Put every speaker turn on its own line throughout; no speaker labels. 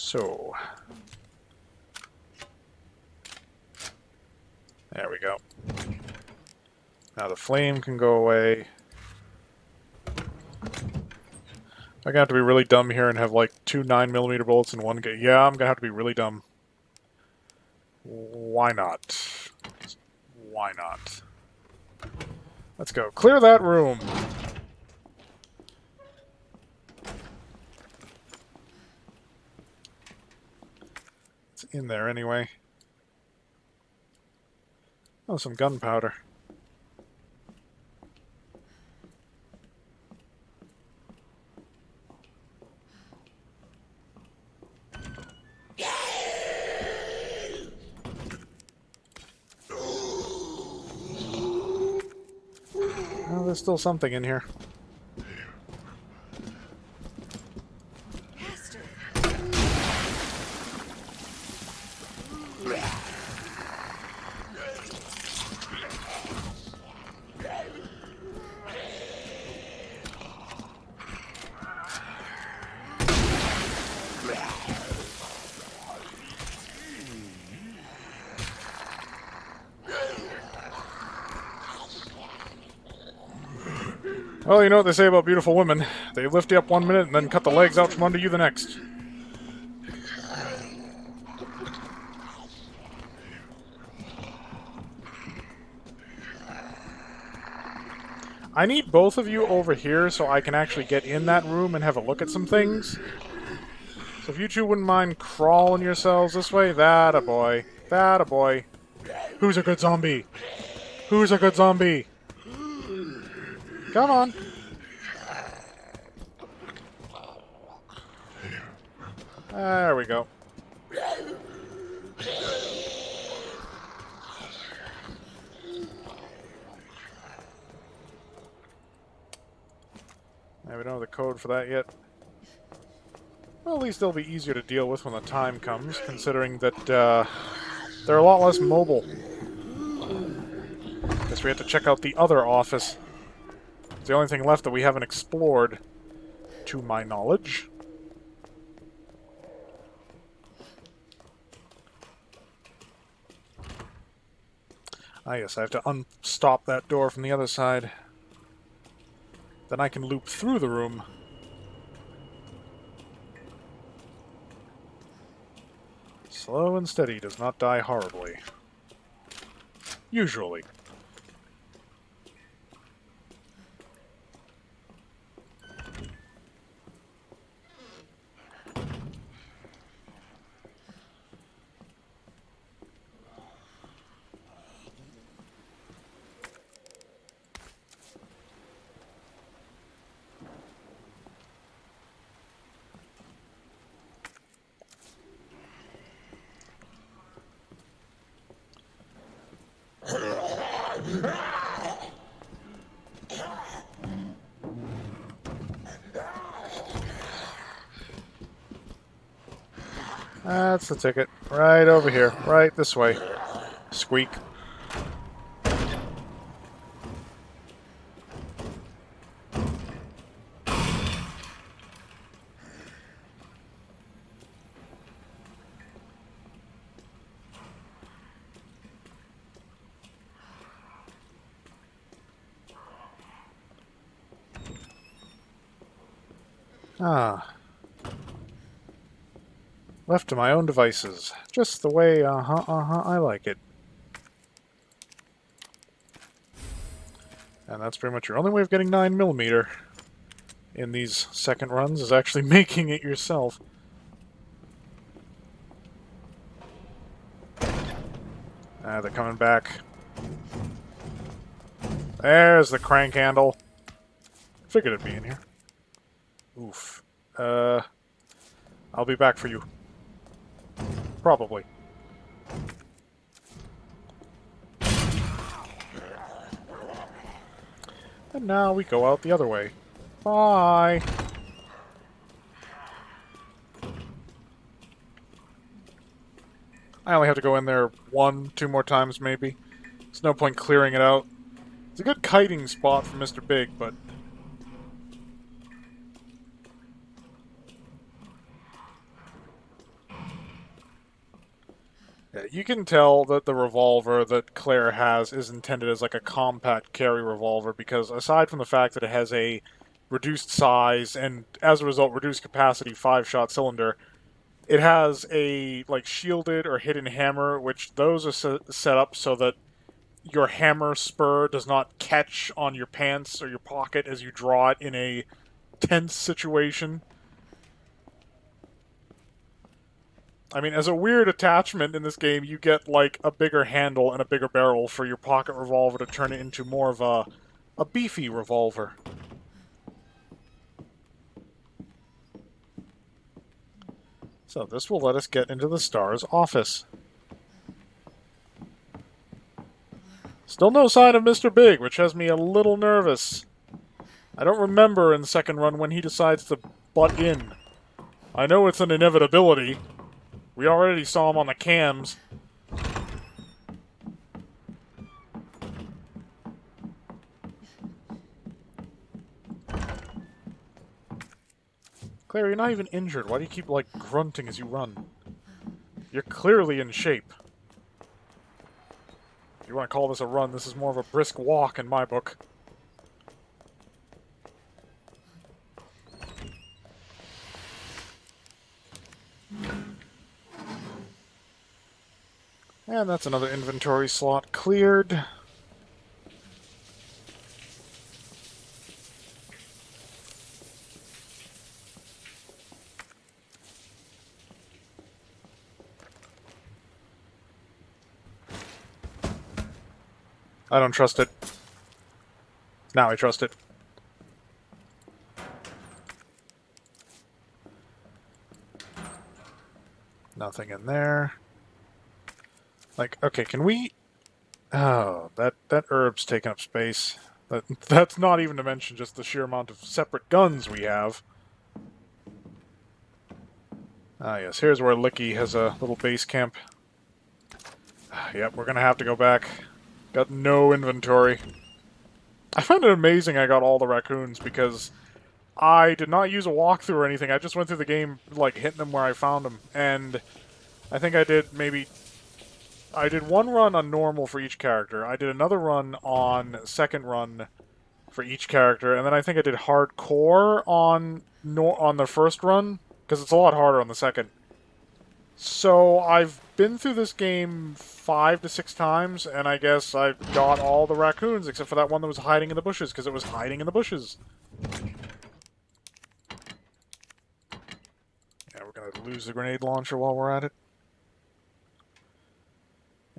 So, there we go. Now the flame can go away. I'm gonna have to be really dumb here and have like 2 9mm bullets in one game. Yeah, I'm gonna have to be really dumb. Why not? Why not? Let's go. Clear that room! It's in there anyway. Oh, some gunpowder. Oh, there's still something in here. Well, you know what they say about beautiful women. They lift you up 1 minute and then cut the legs out from under you the next. I need both of you over here so I can actually get in that room and have a look at some things. So if you two wouldn't mind crawling yourselves this way, that a boy. That a boy. Who's a good zombie? Who's a good zombie? Come on. There we go. Yeah, we don't have the code for that yet. Well, at least they'll be easier to deal with when the time comes, considering that they're a lot less mobile. Guess we have to check out the other office. It's the only thing left that we haven't explored, to my knowledge. Ah, yes, I have to unstop that door from the other side. Then I can loop through the room. Slow and steady does not die horribly. Usually. That's the ticket. Right over here. Right this way. Squeak. Ah. Left to my own devices. Just the way, I like it. And that's pretty much your only way of getting 9mm in these second runs, is actually making it yourself. Ah, they're coming back. There's the crank handle. Figured it'd be in here. Oof. I'll be back for you. Probably. And now we go out the other way. Bye! I only have to go in there 1, 2 more times, maybe. There's no point clearing it out. It's a good kiting spot for Mr. Big, but... Yeah, you can tell that the revolver that Claire has is intended as like a compact carry revolver because aside from the fact that it has a reduced size and as a result reduced capacity 5-shot cylinder, it has a like shielded or hidden hammer, which those are set up so that your hammer spur does not catch on your pants or your pocket as you draw it in a tense situation. I mean, as a weird attachment in this game, you get, like, a bigger handle and a bigger barrel for your pocket revolver to turn it into more of a beefy revolver. So this will let us get into the Star's office. Still no sign of Mr. Big, which has me a little nervous. I don't remember in the second run when he decides to butt in. I know it's an inevitability. We already saw him on the cams. Claire, you're not even injured. Why do you keep, like, grunting as you run? You're clearly in shape. If you want to call this a run, this is more of a brisk walk in my book. And that's another inventory slot cleared. I don't trust it. Now I trust it. Nothing in there. Like, okay, can we... Oh, that herb's taking up space. That's not even to mention just the sheer amount of separate guns we have. Ah, yes, here's where Licky has a little base camp. Yep, we're gonna have to go back. Got no inventory. I find it amazing I got all the raccoons because I did not use a walkthrough or anything. I just went through the game, like, hitting them where I found them. And I think I did maybe... I did one run on normal for each character. I did another run on second run for each character. And then I think I did hardcore on the first run, because it's a lot harder on the second. So I've been through this game 5 to 6 times, and I guess I got all the raccoons, except for that one that was hiding in the bushes, because it was hiding in the bushes. Yeah, we're going to lose the grenade launcher while we're at it.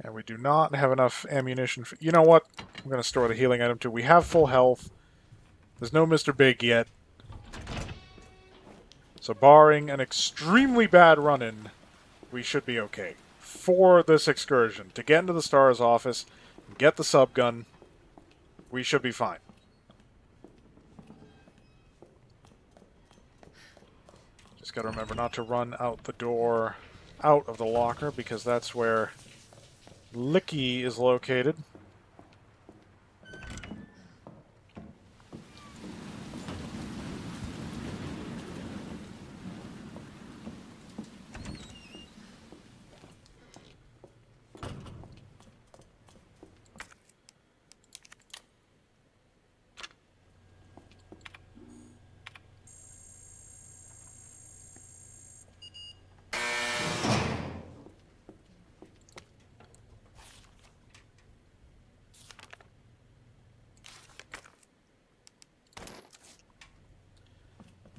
And we do not have enough ammunition. You know what? I'm going to store the healing item too. We have full health. There's no Mr. Big yet. So barring an extremely bad run-in, we should be okay. For this excursion, to get into the Star's office, and get the subgun, we should be fine. Just gotta remember not to run out the door, out of the locker, because that's where Licky is located.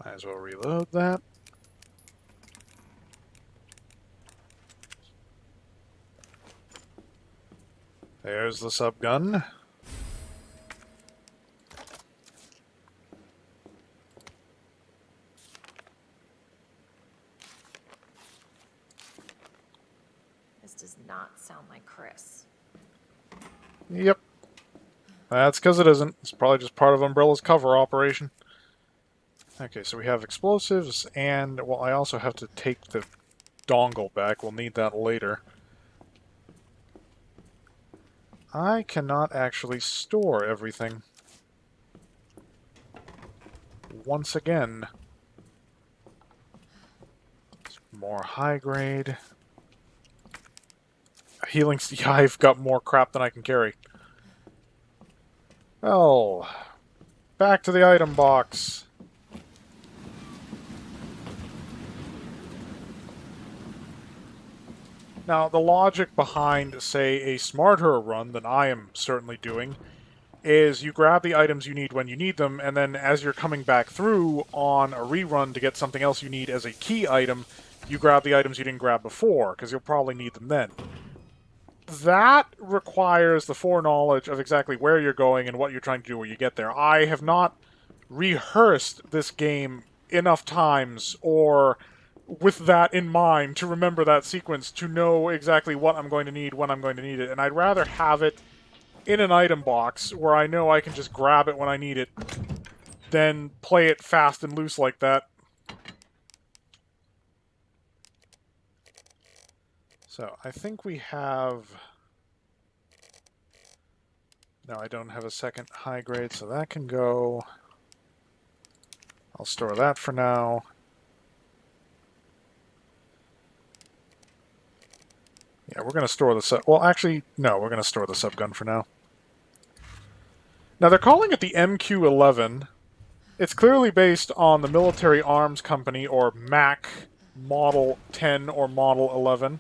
Might as well reload that. There's the subgun.
This does not sound like Chris.
Yep. That's because it isn't. It's probably just part of Umbrella's cover operation. Okay, so we have explosives, and, well, I also have to take the dongle back. We'll need that later. I cannot actually store everything. Once again. More high grade. Healing... Yeah, I've got more crap than I can carry. Well, back to the item box. Now, the logic behind, say, a smarter run than I am certainly doing is you grab the items you need when you need them, and then as you're coming back through on a rerun to get something else you need as a key item, you grab the items you didn't grab before, because you'll probably need them then. That requires the foreknowledge of exactly where you're going and what you're trying to do when you get there. I have not rehearsed this game enough times, or with that in mind, to remember that sequence, to know exactly what I'm going to need when I'm going to need it. And I'd rather have it in an item box where I know I can just grab it when I need it than play it fast and loose like that. So, I think we have... No, I don't have a second high grade, so that can go. I'll store that for now. Yeah, we're going to store the sub... Well, actually, no, we're going to store the subgun for now. Now, they're calling it the MQ-11. It's clearly based on the Military Arms Company, or MAC, Model 10 or Model 11.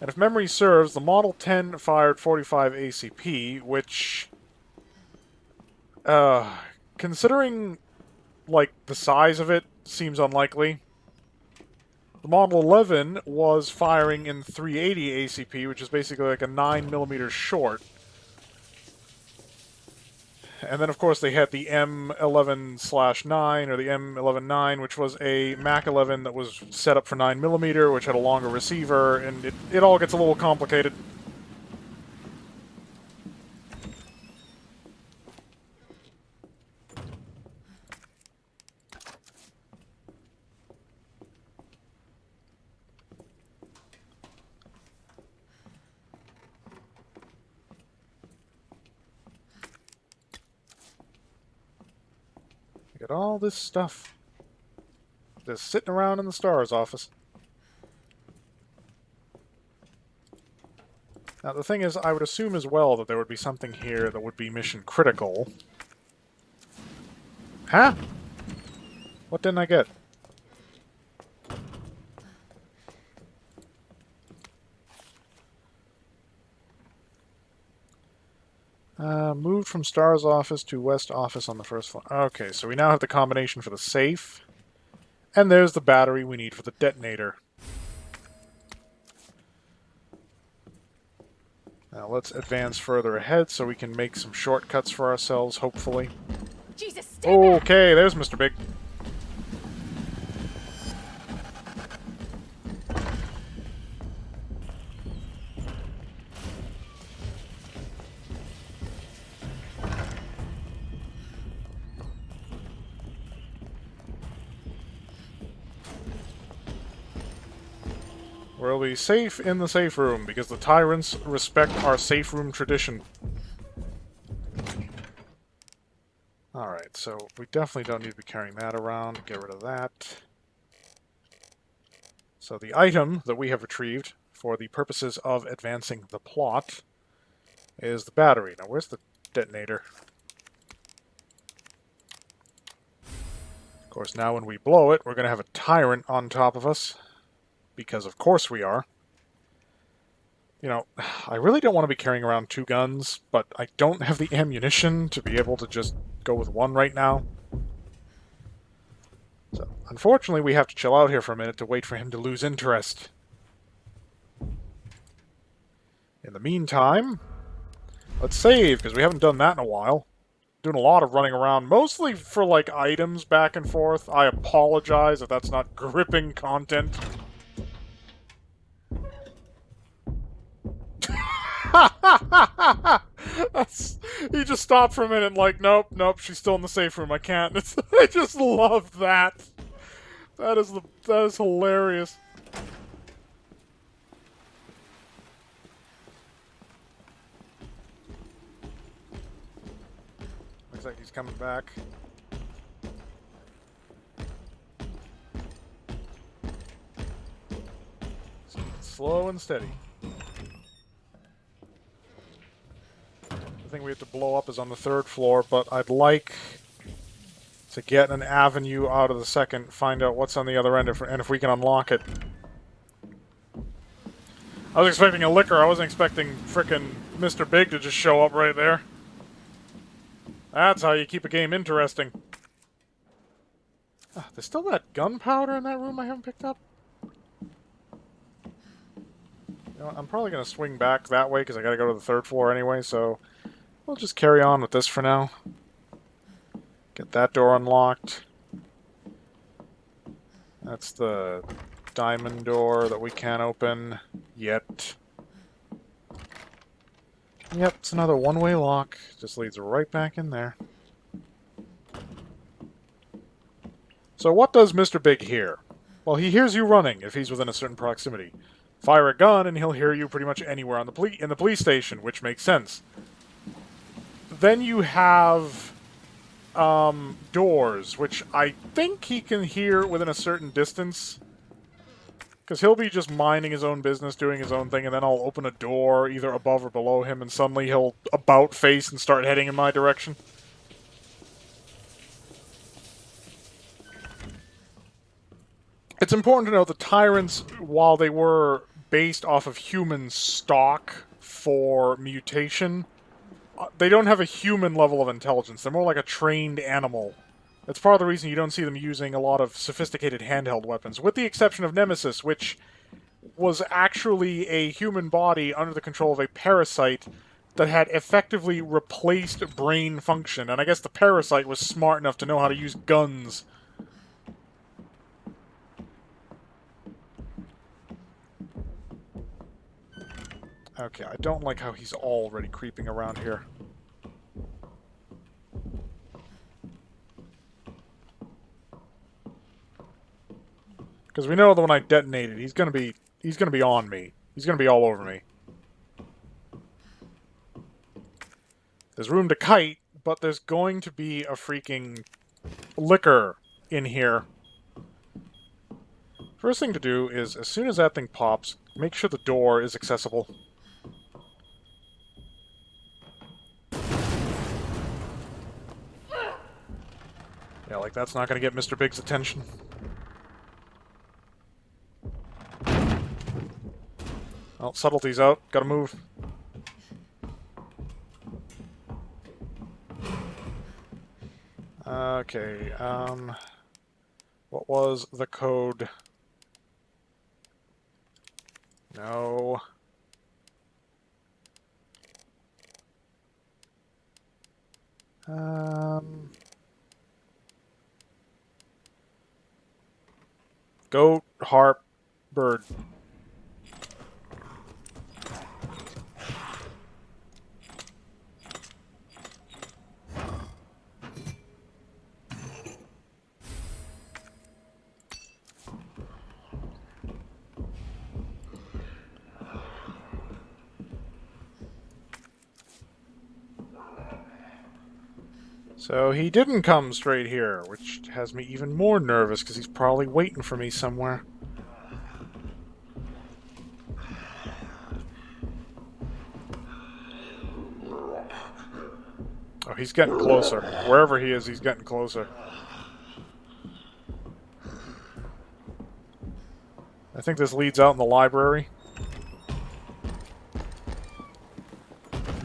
And if memory serves, the Model 10 fired 45 ACP, which... considering, like, the size of it, seems unlikely. The Model 11 was firing in 380 ACP, which is basically like a 9mm short. And then, of course, they had the M11/9, or the M11-9, which was a Mac 11 that was set up for 9mm, which had a longer receiver, and it all gets a little complicated. Got all this stuff just sitting around in the STARS office. Now, the thing is, I would assume as well that there would be something here that would be mission critical. Huh? What didn't I get? Moved from STARS office to West office on the first floor. Okay, so we now have the combination for the safe. And there's the battery we need for the detonator. Now let's advance further ahead so we can make some shortcuts for ourselves, hopefully.
Jesus, stay back!
Okay, there's Mr. Big. We'll be safe in the safe room, because the tyrants respect our safe room tradition. Alright, so we definitely don't need to be carrying that around. Get rid of that. So the item that we have retrieved, for the purposes of advancing the plot, is the battery. Now, where's the detonator? Of course, now when we blow it, we're going to have a tyrant on top of us. Because of course we are. You know, I really don't want to be carrying around two guns, but I don't have the ammunition to be able to just go with one right now. So, unfortunately, we have to chill out here for a minute to wait for him to lose interest. In the meantime, let's save, because we haven't done that in a while. Doing a lot of running around, mostly for, like, items back and forth. I apologize if that's not gripping content. He just stopped for a minute and like, nope, she's still in the safe room. I can't. I just love that. That is hilarious. Looks like he's coming back. Slow and steady. thing we have to blow up is on the 3rd floor, but I'd like to get an avenue out of the 2nd, find out what's on the other end, and if we can unlock it. I was expecting a liquor, I wasn't expecting frickin' Mr. Big to just show up right there. That's how you keep a game interesting. There's still that gunpowder in that room I haven't picked up? You know, I'm probably going to swing back that way because I got to go to the 3rd floor anyway, so we'll just carry on with this for now. Get that door unlocked. That's the diamond door that we can't open yet. Yep, it's another one-way lock. Just leads right back in there. So what does Mr. Big hear? Well, he hears you running if he's within a certain proximity. Fire a gun and he'll hear you pretty much anywhere on in the police station, which makes sense. Then you have doors, which I think he can hear within a certain distance. Because he'll be just minding his own business, doing his own thing, and then I'll open a door either above or below him, and suddenly he'll about face and start heading in my direction. It's important to note the tyrants, while they were based off of human stock for mutation, they don't have a human level of intelligence. They're more like a trained animal. That's part of the reason you don't see them using a lot of sophisticated handheld weapons, with the exception of Nemesis, which was actually a human body under the control of a parasite that had effectively replaced brain function. And I guess the parasite was smart enough to know how to use guns. Okay, I don't like how he's already creeping around here. Because we know that when I detonated, he's gonna be on me. He's gonna be all over me. There's room to kite, but there's going to be a freaking liquor in here. First thing to do is, as soon as that thing pops, make sure the door is accessible. Yeah, like that's not going to get Mr. Big's attention. Well, subtlety's out. Gotta move. Okay, what was the code? No. Goat, harp, bird. So he didn't come straight here, which has me even more nervous because he's probably waiting for me somewhere. Oh, he's getting closer. Wherever he is, he's getting closer. I think this leads out in the library.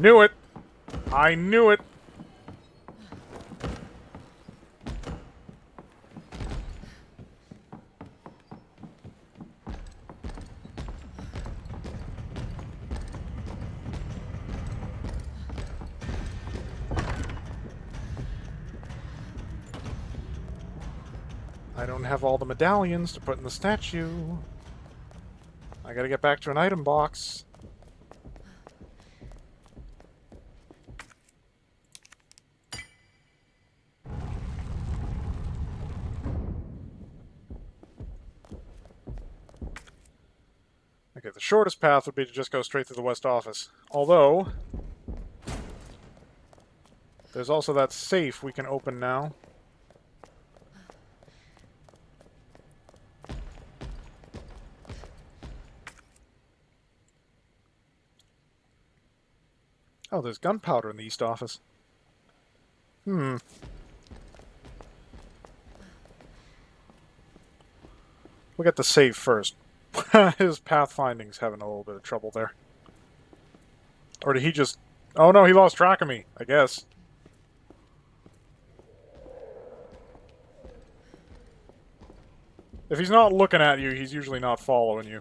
Knew it! I knew it! I don't have all the medallions to put in the statue. I gotta get back to an item box. Okay, the shortest path would be to just go straight to the west office. Although, there's also that safe we can open now. Oh, there's gunpowder in the East office. Hmm. We'll get the save first. His pathfinding's having a little bit of trouble there. Or did he just... Oh no, he lost track of me, I guess. If he's not looking at you, he's usually not following you.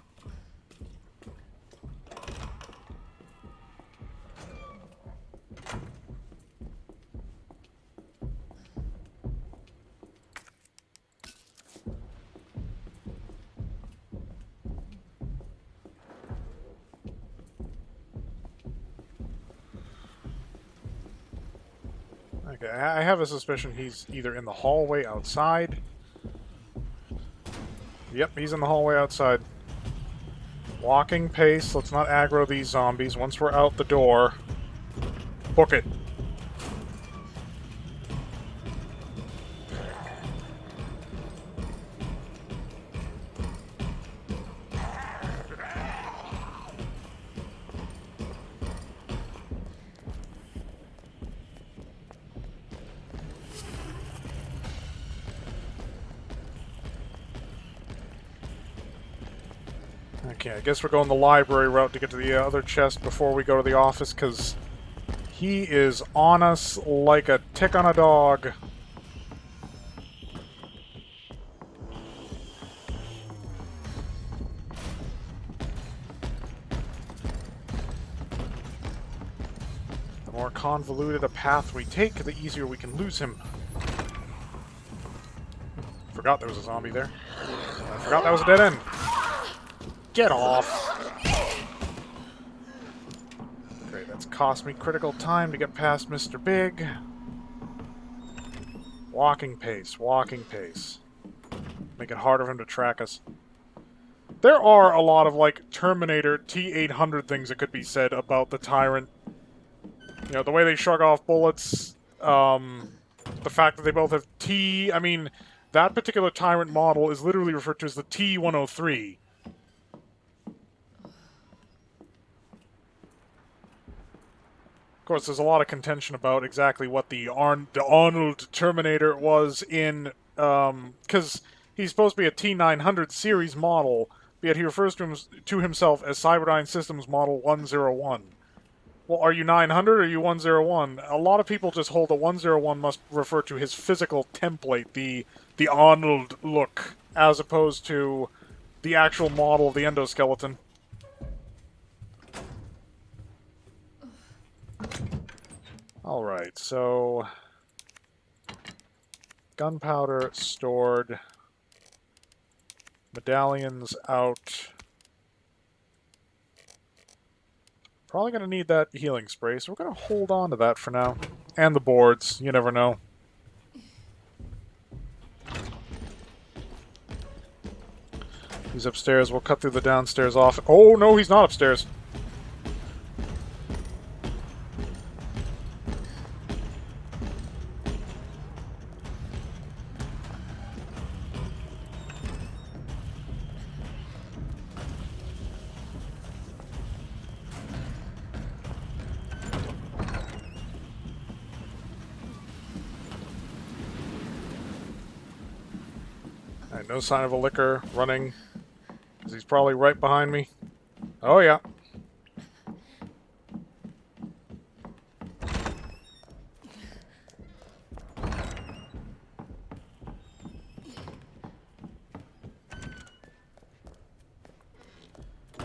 Okay, I have a suspicion he's either in the hallway outside. Yep, he's in the hallway outside. Walking pace, let's not aggro these zombies. Once we're out the door, book it. Okay, I guess we're going the library route to get to the other chest before we go to the office, because he is on us like a tick on a dog. The more convoluted a path we take, the easier we can lose him. Forgot there was a zombie there. I forgot that was a dead end. Get off! Great, that's cost me critical time to get past Mr. Big. Walking pace, walking pace. Make it harder for him to track us. There are a lot of, like, Terminator T-800 things that could be said about the Tyrant. You know, the way they shrug off bullets, the fact that they both have T... I mean, that particular Tyrant model is literally referred to as the T-103. Of course, there's a lot of contention about exactly what the Arnold Terminator was in, because he's supposed to be a T900 series model, but yet he refers to himself as Cyberdyne Systems Model 101. Well, are you 900 or are you 101? A lot of people just hold the 101 must refer to his physical template, the Arnold look, as opposed to the actual model of the endoskeleton. Alright, so... gunpowder stored. Medallions out. Probably going to need that healing spray, so we're going to hold on to that for now. And the boards, you never know. He's upstairs, we'll cut through the downstairs off. Oh no, he's not upstairs! Alright, no sign of a licker running, because he's probably right behind me. Oh yeah.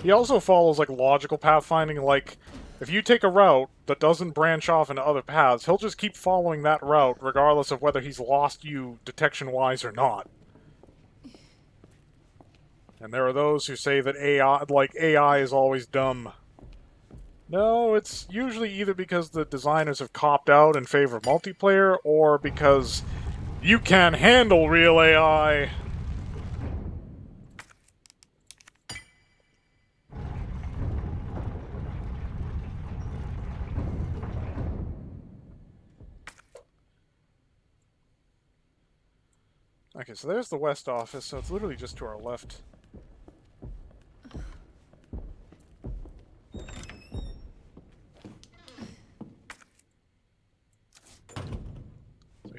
He also follows, like, logical pathfinding, like, if you take a route that doesn't branch off into other paths, he'll just keep following that route, regardless of whether he's lost you detection-wise or not. And there are those who say that AI is always dumb. No, it's usually either because the designers have copped out in favor of multiplayer, or because you can't handle real AI. Okay, so there's the west office, so it's literally just to our left.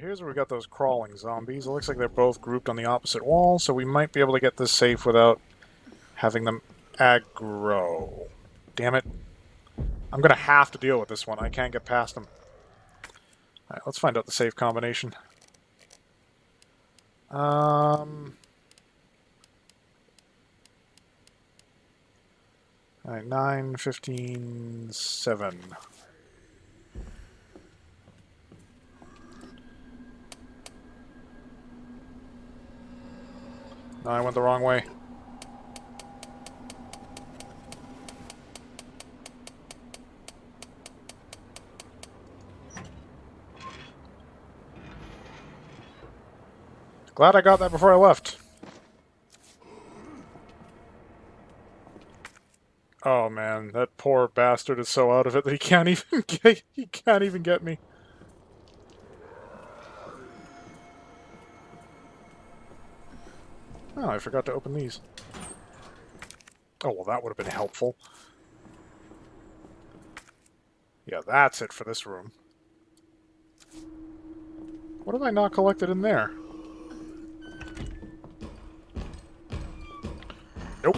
here's where we got those crawling zombies. It looks like they're both grouped on the opposite wall, so we might be able to get this safe without having them aggro. Damn it. I'm gonna have to deal with this one. I can't get past them. Alright, let's find out the safe combination. Alright, 9, 15, 7. No, I went the wrong way. Glad I got that before I left. Oh man, that poor bastard is so out of it that he can't even get me. Oh, I forgot to open these. Oh, well, that would have been helpful. Yeah, that's it for this room. What have I not collected in there? Nope.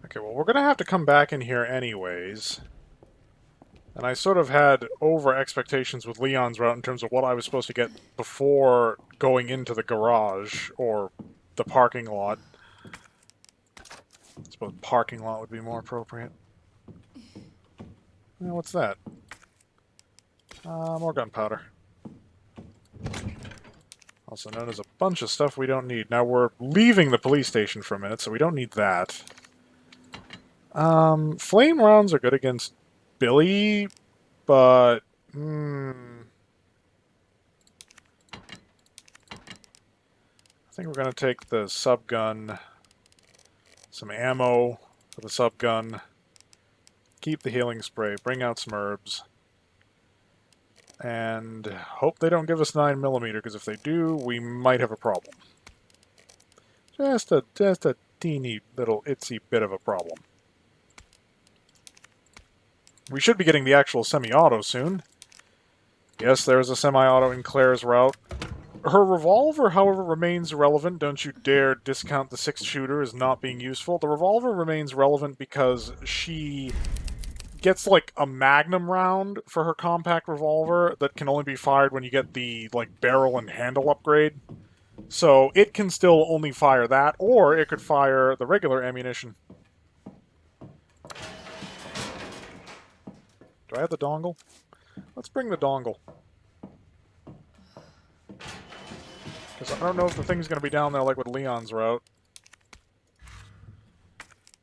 Okay, well, we're going to have to come back in here anyways. And I sort of had over-expectations with Leon's route in terms of what I was supposed to get before going into the garage, or the parking lot. I suppose parking lot would be more appropriate. What's that? More gunpowder. Also known as a bunch of stuff we don't need. Now, we're leaving the police station for a minute, so we don't need that. Flame rounds are good against Billy, but... I think we're going to take the subgun, some ammo for the subgun, keep the healing spray, bring out some herbs, and hope they don't give us 9mm, because if they do, we might have a problem. Just a teeny little itsy bit of a problem. We should be getting the actual semi-auto soon. Yes, there's a semi-auto in Claire's route. Her revolver, however, remains relevant. Don't you dare discount the 6-shooter as not being useful. The revolver remains relevant because she gets, like, a magnum round for her compact revolver that can only be fired when you get the, like, barrel and handle upgrade. So it can still only fire that, or it could fire the regular ammunition. Do I have the dongle? Let's bring the dongle. Because I don't know if the thing's going to be down there like with Leon's route.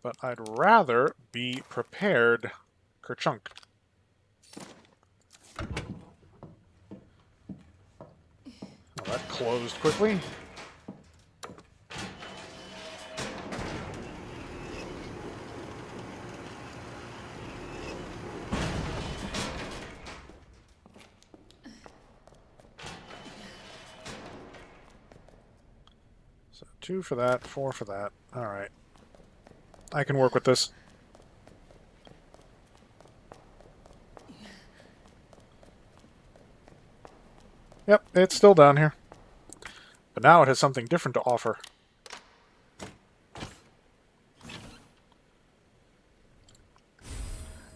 But I'd rather be prepared. Kerchunk. Oh, that closed quickly. So 2 for that, 4 for that. Alright. I can work with this. Yep, it's still down here. But now it has something different to offer.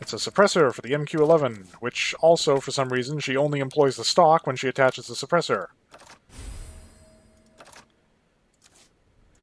It's a suppressor for the MQ-11, which also, for some reason, she only employs the stock when she attaches the suppressor.